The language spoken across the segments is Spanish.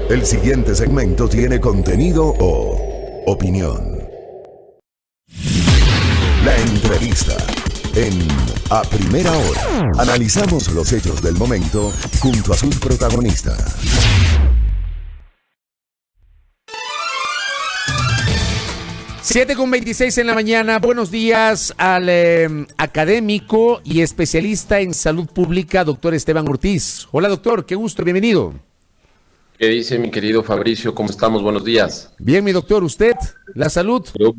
El siguiente segmento tiene contenido o opinión. La entrevista en A Primera Hora. Analizamos los hechos del momento junto a sus protagonistas. 7:26 en la mañana. Buenos días al académico y especialista en salud pública, doctor Esteban Ortiz. Hola, doctor, qué gusto, bienvenido. ¿Qué dice mi querido Fabricio? ¿Cómo estamos? Buenos días. Bien, mi doctor, ¿usted? ¿La salud? Yo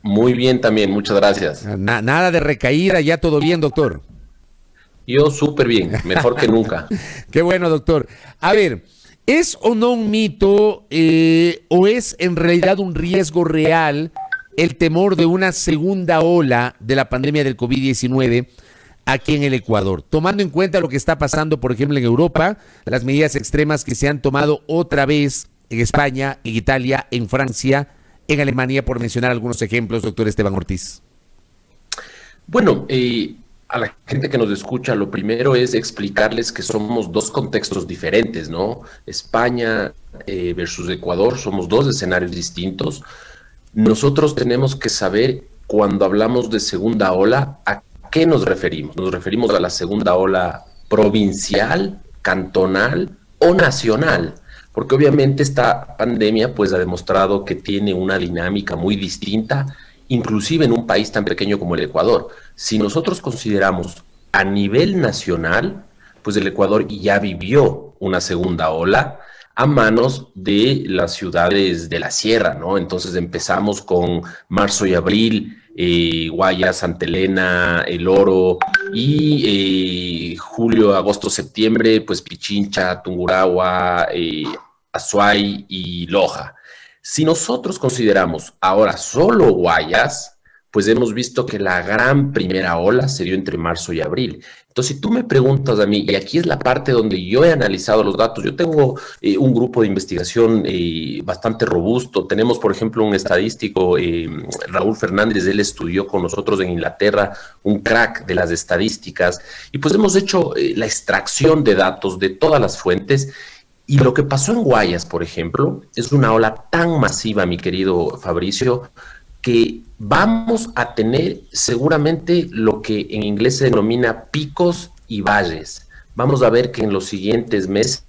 muy bien también, muchas gracias. Nada de recaída, ya todo bien, doctor. Yo súper bien, mejor que nunca. Qué bueno, doctor. A ver, ¿es o no un mito o es en realidad un riesgo real el temor de una segunda ola de la pandemia del COVID-19 aquí en el Ecuador? Tomando en cuenta lo que está pasando, por ejemplo, en Europa, las medidas extremas que se han tomado otra vez en España, en Italia, en Francia, en Alemania, por mencionar algunos ejemplos, doctor Esteban Ortiz. Bueno, a la gente que nos escucha, lo primero es explicarles que somos dos contextos diferentes, ¿no? España versus Ecuador, somos dos escenarios distintos. Nosotros tenemos que saber, cuando hablamos de segunda ola, ¿a qué nos referimos? ¿Nos referimos a la segunda ola provincial, cantonal o nacional? Porque obviamente esta pandemia pues ha demostrado que tiene una dinámica muy distinta, inclusive en un país tan pequeño como el Ecuador. Si nosotros consideramos a nivel nacional, pues el Ecuador ya vivió una segunda ola a manos de las ciudades de la sierra, ¿no? Entonces empezamos con marzo y abril, Guayas, Santa Elena, El Oro, y julio, agosto, septiembre, pues Pichincha, Tungurahua, Azuay y Loja. Si nosotros consideramos ahora solo Guayas, pues hemos visto que la gran primera ola se dio entre marzo y abril. Entonces, si tú me preguntas a mí, y aquí es la parte donde yo he analizado los datos, yo tengo un grupo de investigación bastante robusto. Tenemos, por ejemplo, un estadístico, Raúl Fernández, él estudió con nosotros en Inglaterra, un crack de las estadísticas, y pues hemos hecho la extracción de datos de todas las fuentes. Y lo que pasó en Guayas, por ejemplo, es una ola tan masiva, mi querido Fabricio, que vamos a tener seguramente lo que en inglés se denomina picos y valles. Vamos a ver que en los siguientes meses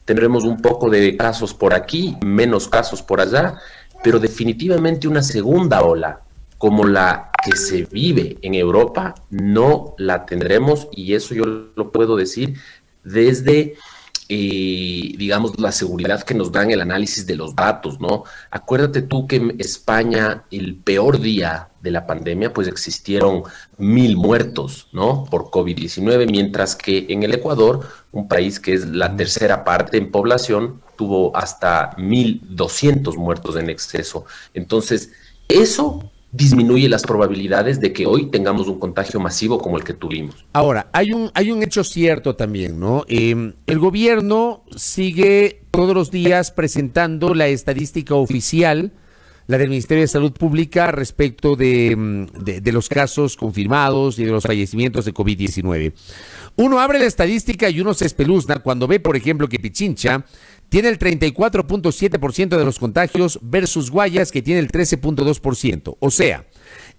tendremos un poco de casos por aquí, menos casos por allá, pero definitivamente una segunda ola como la que se vive en Europa no la tendremos, y eso yo lo puedo decir desde digamos, la seguridad que nos dan el análisis de los datos, ¿no? Acuérdate tú que en España, el peor día de la pandemia, pues existieron 1,000 muertos, ¿no? Por COVID-19, mientras que en el Ecuador, un país que es la tercera parte en población, tuvo hasta 1,200 muertos en exceso. Entonces, eso disminuye las probabilidades de que hoy tengamos un contagio masivo como el que tuvimos. Ahora, hay un hecho cierto también, ¿no? El gobierno sigue todos los días presentando la estadística oficial, la del Ministerio de Salud Pública, respecto de los casos confirmados y de los fallecimientos de COVID-19. Uno abre la estadística y uno se espeluzna cuando ve, por ejemplo, que Pichincha tiene el 34.7% de los contagios versus Guayas, que tiene el 13.2%. O sea,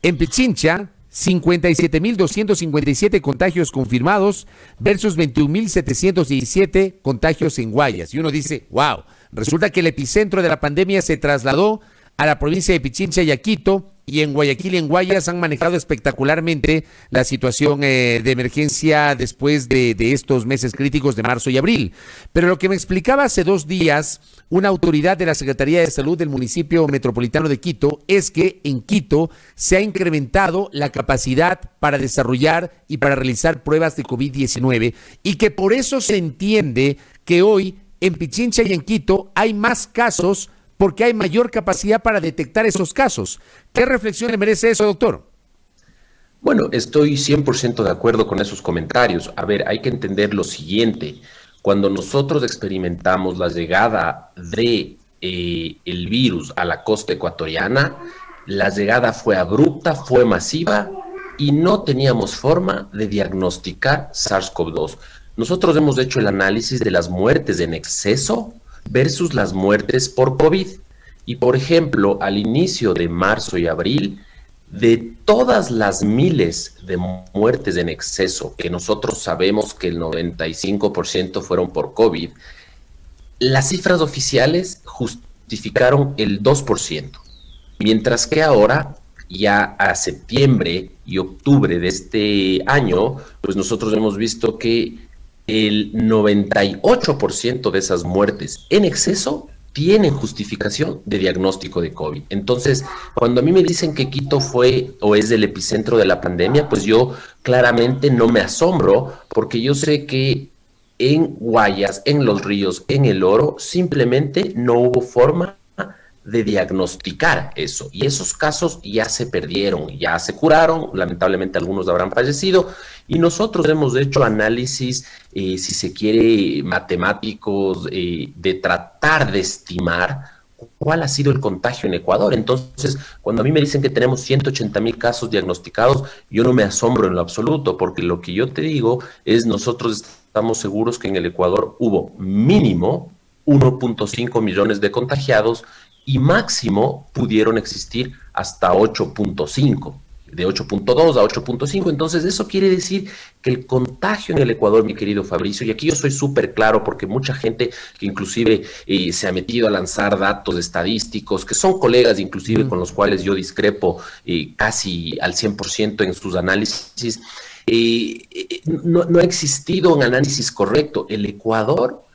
en Pichincha, 57.257 contagios confirmados versus 21.717 contagios en Guayas. Y uno dice, wow, resulta que el epicentro de la pandemia se trasladó a la provincia de Pichincha y a Quito, y en Guayaquil y en Guayas han manejado espectacularmente la situación de emergencia después de estos meses críticos de marzo y abril. Pero lo que me explicaba hace 2 días una autoridad de la Secretaría de Salud del municipio metropolitano de Quito es que en Quito se ha incrementado la capacidad para desarrollar y para realizar pruebas de COVID-19, y que por eso se entiende que hoy en Pichincha y en Quito hay más casos, porque hay mayor capacidad para detectar esos casos. ¿Qué reflexión le merece eso, doctor? Bueno, estoy 100% de acuerdo con esos comentarios. A ver, hay que entender lo siguiente. Cuando nosotros experimentamos la llegada de el virus a la costa ecuatoriana, la llegada fue abrupta, fue masiva y no teníamos forma de diagnosticar SARS-CoV-2. Nosotros hemos hecho el análisis de las muertes en exceso versus las muertes por COVID. Y por ejemplo, al inicio de marzo y abril, de todas las miles de muertes en exceso, que nosotros sabemos que el 95% fueron por COVID, las cifras oficiales justificaron el 2%, mientras que ahora, ya a septiembre y octubre de este año, pues nosotros hemos visto que el 98% de esas muertes en exceso tienen justificación de diagnóstico de COVID. Entonces, cuando a mí me dicen que Quito fue o es el epicentro de la pandemia, pues yo claramente no me asombro, porque yo sé que en Guayas, en Los Ríos, en El Oro, simplemente no hubo forma de diagnosticar eso. Y esos casos ya se perdieron, ya se curaron, lamentablemente algunos habrán fallecido, y nosotros hemos hecho análisis, si se quiere, matemáticos, de tratar de estimar cuál ha sido el contagio en Ecuador. Entonces, cuando a mí me dicen que tenemos 180,000 casos diagnosticados, yo no me asombro en lo absoluto, porque lo que yo te digo es, nosotros estamos seguros que en el Ecuador hubo mínimo 1.5 millones de contagiados, y máximo pudieron existir hasta 8.5, de 8.2 a 8.5. Entonces eso quiere decir que el contagio en el Ecuador, mi querido Fabricio, y aquí yo soy súper claro, porque mucha gente que inclusive se ha metido a lanzar datos estadísticos, que son colegas inclusive con los cuales yo discrepo casi al 100% en sus análisis, no ha existido un análisis correcto. El Ecuador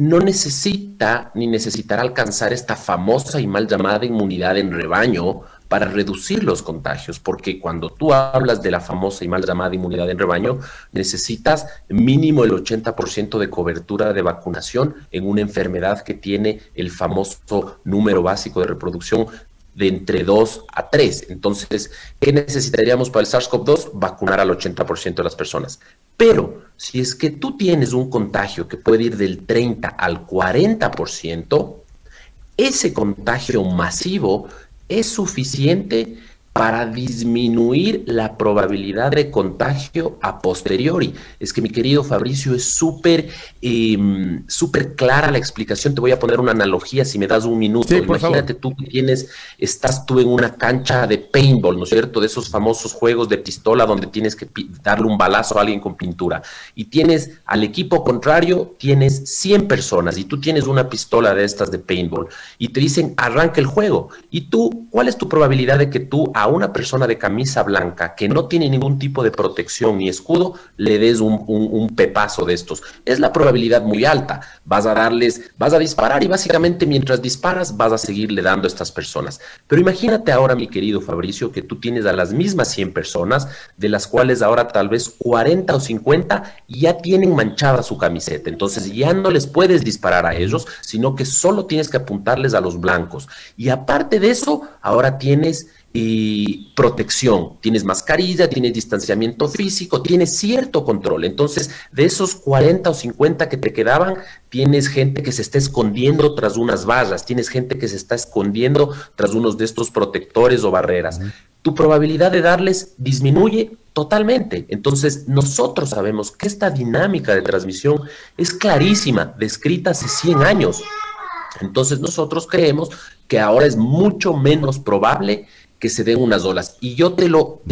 no necesita ni necesitará alcanzar esta famosa y mal llamada inmunidad en rebaño para reducir los contagios, porque cuando tú hablas de la famosa y mal llamada inmunidad en rebaño, necesitas mínimo el 80% de cobertura de vacunación en una enfermedad que tiene el famoso número básico de reproducción de entre 2 a 3. Entonces, ¿qué necesitaríamos para el SARS-CoV-2? Vacunar al 80% de las personas. Pero si es que tú tienes un contagio que puede ir del 30 al 40%, ese contagio masivo es suficiente para disminuir la probabilidad de contagio a posteriori. Es que, mi querido Fabricio, es súper clara la explicación. Te voy a poner una analogía, si me das un minuto. Sí, imagínate tú que estás tú en una cancha de paintball, ¿no es cierto? De esos famosos juegos de pistola donde tienes que darle un balazo a alguien con pintura. Y tienes al equipo contrario, tienes 100 personas y tú tienes una pistola de estas de paintball y te dicen, arranca el juego. Y tú, ¿cuál es tu probabilidad de que tú a una persona de camisa blanca que no tiene ningún tipo de protección ni escudo le des un pepazo de estos? Es la probabilidad muy alta. Vas a disparar y básicamente mientras disparas vas a seguirle dando a estas personas. Pero imagínate ahora, mi querido Fabricio, que tú tienes a las mismas 100 personas, de las cuales ahora tal vez 40 o 50 ya tienen manchada su camiseta. Entonces ya no les puedes disparar a ellos, sino que solo tienes que apuntarles a los blancos. Y aparte de eso, ahora tienes protección, tienes mascarilla, tienes distanciamiento físico, tienes cierto control. Entonces, de esos 40 o 50 que te quedaban, tienes gente que se está escondiendo tras unas barras, tienes gente que se está escondiendo tras unos de estos protectores o barreras. Tu probabilidad de darles disminuye totalmente. Entonces, nosotros sabemos que esta dinámica de transmisión es clarísima, descrita hace 100 años. Entonces, nosotros creemos que ahora es mucho menos probable que se den unas olas. Y yo te lo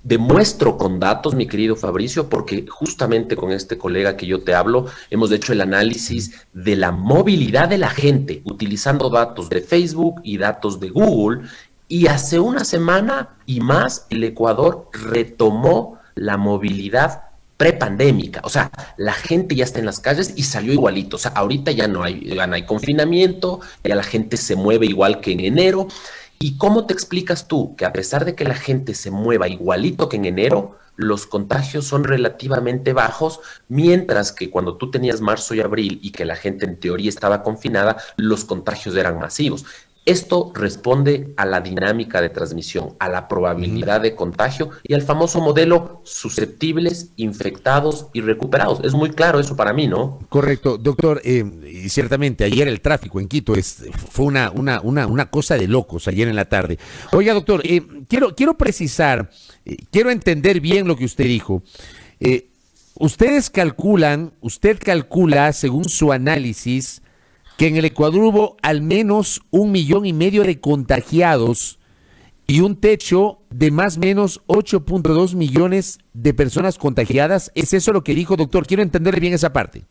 demuestro con datos, mi querido Fabricio, porque justamente con este colega que yo te hablo, hemos hecho el análisis de la movilidad de la gente, utilizando datos de Facebook y datos de Google, y hace una semana y más, el Ecuador retomó la movilidad prepandémica. O sea, la gente ya está en las calles y salió igualito. O sea, ahorita ya no hay confinamiento, ya la gente se mueve igual que en enero. ¿Y cómo te explicas tú que a pesar de que la gente se mueva igualito que en enero, los contagios son relativamente bajos, mientras que cuando tú tenías marzo y abril y que la gente en teoría estaba confinada, los contagios eran masivos? Esto responde a la dinámica de transmisión, a la probabilidad de contagio y al famoso modelo susceptibles, infectados y recuperados. Es muy claro eso para mí, ¿no? Correcto, doctor. Y ciertamente ayer el tráfico en Quito fue una cosa de locos ayer en la tarde. Oiga, doctor, quiero precisar, quiero entender bien lo que usted dijo. usted calcula, según su análisis, que en el Ecuador hubo al menos 1,5 millones de contagiados y un techo de más o menos 8.2 millones de personas contagiadas. ¿Es eso lo que dijo, doctor? Quiero entenderle bien esa parte.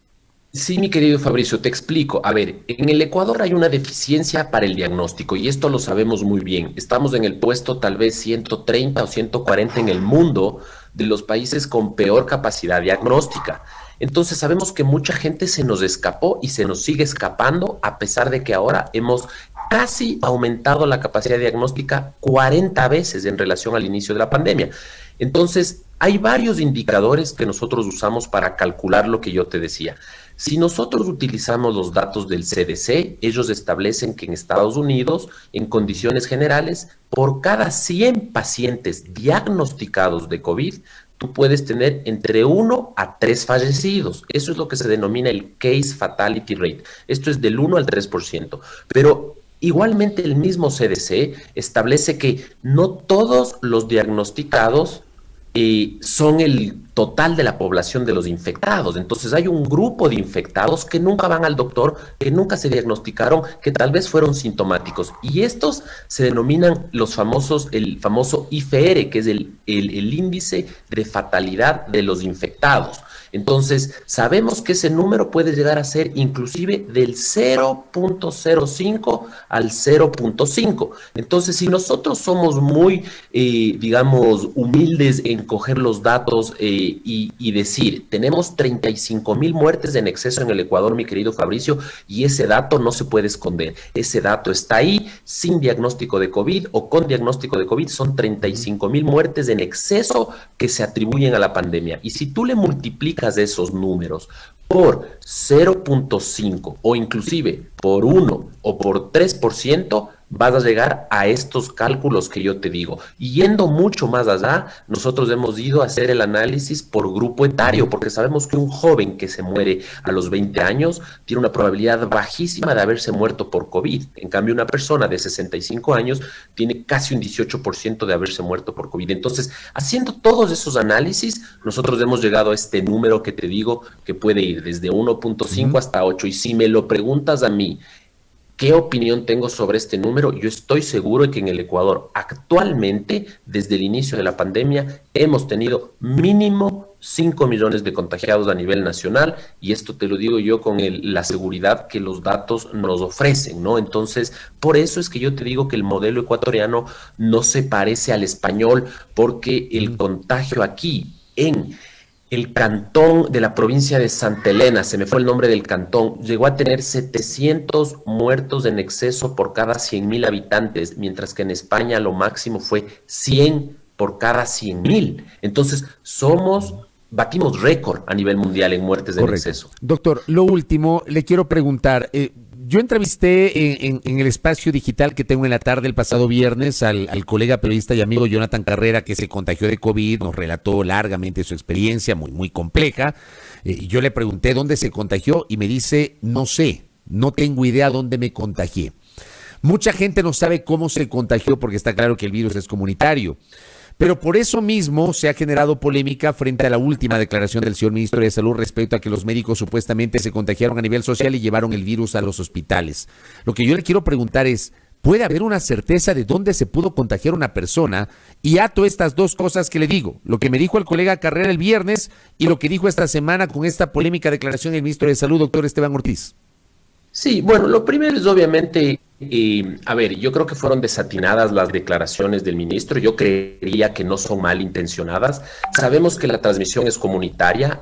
Sí, mi querido Fabricio, te explico. A ver, en el Ecuador hay una deficiencia para el diagnóstico y esto lo sabemos muy bien. Estamos en el puesto tal vez 130 o 140 en el mundo de los países con peor capacidad diagnóstica. Entonces sabemos que mucha gente se nos escapó y se nos sigue escapando a pesar de que ahora hemos casi aumentado la capacidad diagnóstica 40 veces en relación al inicio de la pandemia. Entonces, hay varios indicadores que nosotros usamos para calcular lo que yo te decía. Si nosotros utilizamos los datos del CDC, ellos establecen que en Estados Unidos, en condiciones generales, por cada 100 pacientes diagnosticados de COVID, tú puedes tener entre 1 a 3 fallecidos. Eso es lo que se denomina el case fatality rate. Esto es del 1 al 3%. Pero igualmente el mismo CDC establece que no todos los diagnosticados son el total de la población de los infectados. Entonces hay un grupo de infectados que nunca van al doctor, que nunca se diagnosticaron, que tal vez fueron sintomáticos. Y estos se denominan el famoso IFR, que es el índice de fatalidad de los infectados. Entonces, sabemos que ese número puede llegar a ser inclusive del 0.05 al 0.5. Entonces, si nosotros somos muy, digamos, humildes en coger los datos y decir, tenemos 35,000 muertes en exceso en el Ecuador, mi querido Fabricio, y ese dato no se puede esconder. Ese dato está ahí, sin diagnóstico de COVID o con diagnóstico de COVID, son 35,000 muertes en exceso que se atribuyen a la pandemia. Y si tú le multiplicas de esos números por 0.5 o inclusive por 1 o por 3%, vas a llegar a estos cálculos que yo te digo. Y yendo mucho más allá, nosotros hemos ido a hacer el análisis por grupo etario, porque sabemos que un joven que se muere a los 20 años tiene una probabilidad bajísima de haberse muerto por COVID. En cambio, una persona de 65 años tiene casi un 18% de haberse muerto por COVID. Entonces, haciendo todos esos análisis, nosotros hemos llegado a este número que te digo que puede ir desde 1.5 hasta 8. Y si me lo preguntas a mí, ¿qué opinión tengo sobre este número? Yo estoy seguro de que en el Ecuador actualmente, desde el inicio de la pandemia, hemos tenido mínimo 5 millones de contagiados a nivel nacional, y esto te lo digo yo con la seguridad que los datos nos ofrecen, ¿no? Entonces, por eso es que yo te digo que el modelo ecuatoriano no se parece al español, porque el contagio aquí en el cantón de la provincia de Santa Elena, se me fue el nombre del cantón, llegó a tener 700 muertos en exceso por cada 100,000 habitantes, mientras que en España lo máximo fue 100 por cada 100,000. Entonces, batimos récord a nivel mundial en muertes en exceso. Doctor, lo último, le quiero preguntar, yo entrevisté en el espacio digital que tengo en la tarde el pasado viernes al colega periodista y amigo Jonathan Carrera, que se contagió de COVID, nos relató largamente su experiencia, muy, muy compleja. Yo le pregunté dónde se contagió y me dice, no sé, no tengo idea dónde me contagié. Mucha gente no sabe cómo se contagió porque está claro que el virus es comunitario. Pero por eso mismo se ha generado polémica frente a la última declaración del señor ministro de Salud respecto a que los médicos supuestamente se contagiaron a nivel social y llevaron el virus a los hospitales. Lo que yo le quiero preguntar es, ¿puede haber una certeza de dónde se pudo contagiar una persona? Y ato estas dos cosas que le digo, lo que me dijo el colega Carrera el viernes y lo que dijo esta semana con esta polémica declaración del ministro de Salud, doctor Esteban Ortiz. Sí, bueno, lo primero es obviamente, a ver, yo creo que fueron desatinadas las declaraciones del ministro. Yo creería que no son malintencionadas. Sabemos que la transmisión es comunitaria.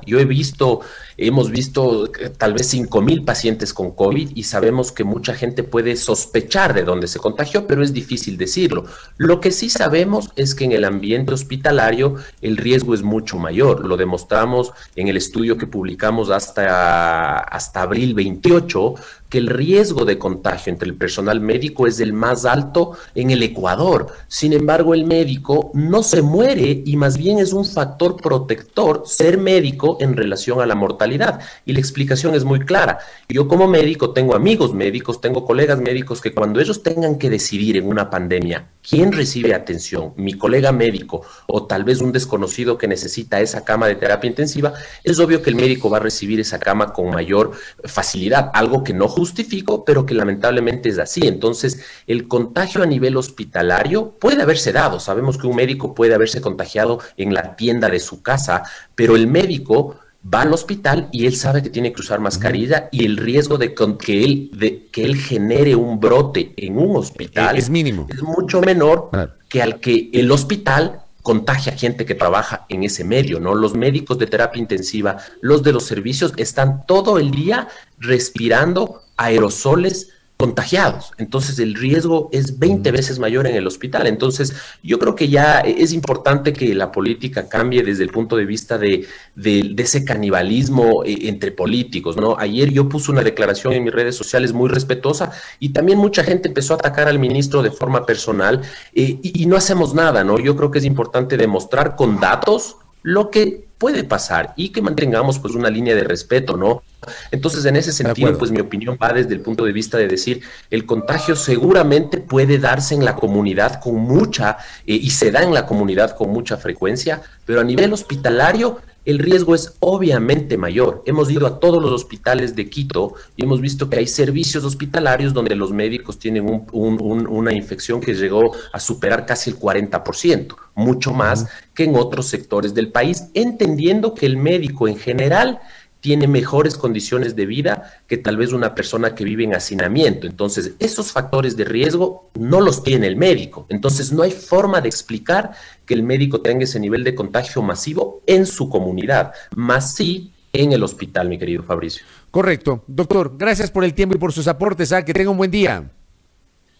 Hemos visto tal vez 5,000 pacientes con COVID y sabemos que mucha gente puede sospechar de dónde se contagió, pero es difícil decirlo. Lo que sí sabemos es que en el ambiente hospitalario el riesgo es mucho mayor. Lo demostramos en el estudio que publicamos hasta abril 28, que el riesgo de contagio entre el personal médico es el más alto en el Ecuador. Sin embargo, el médico no se muere y más bien es un factor protector ser médico en relación a la mortalidad. Y la explicación es muy clara. Yo como médico tengo amigos médicos, tengo colegas médicos que cuando ellos tengan que decidir en una pandemia quién recibe atención, mi colega médico o tal vez un desconocido que necesita esa cama de terapia intensiva, es obvio que el médico va a recibir esa cama con mayor facilidad, algo que no justifico, pero que lamentablemente es así. Entonces, el contagio a nivel hospitalario puede haberse dado. Sabemos que un médico puede haberse contagiado en la tienda de su casa, pero el médico va al hospital y él sabe que tiene que usar mascarilla y el riesgo de que él genere un brote en un hospital es mínimo. Es mucho menor Claro. que al que el hospital contagia gente que trabaja en ese medio, ¿no? Los médicos de terapia intensiva, los de los servicios, están todo el día respirando aerosoles contagiados. Entonces el riesgo es 20 veces mayor en el hospital. Entonces yo creo que ya es importante que la política cambie desde el punto de vista de ese canibalismo entre políticos, ¿no? Ayer yo puse una declaración en mis redes sociales muy respetuosa y también mucha gente empezó a atacar al ministro de forma personal y no hacemos nada, ¿no? Yo creo que es importante demostrar con datos lo que puede pasar y que mantengamos pues una línea de respeto, ¿no? Entonces, en ese sentido, pues mi opinión va desde el punto de vista de decir, el contagio seguramente puede darse en la comunidad con mucha, y se da en la comunidad con mucha frecuencia, pero a nivel hospitalario el riesgo es obviamente mayor. Hemos ido a todos los hospitales de Quito y hemos visto que hay servicios hospitalarios donde los médicos tienen una infección que llegó a superar casi el 40%, mucho más que en otros sectores del país, entendiendo que el médico en general tiene mejores condiciones de vida que tal vez una persona que vive en hacinamiento. Entonces, esos factores de riesgo no los tiene el médico. Entonces, no hay forma de explicar que el médico tenga ese nivel de contagio masivo en su comunidad, más sí en el hospital, mi querido Fabricio. Correcto. Doctor, gracias por el tiempo y por sus aportes. Que tenga un buen día.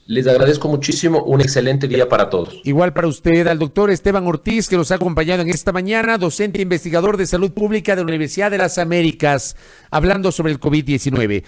Les agradezco muchísimo, un excelente día para todos. Igual para usted, al doctor Esteban Ortiz, que nos ha acompañado en esta mañana, docente e investigador de salud pública de la Universidad de las Américas, hablando sobre el COVID-19.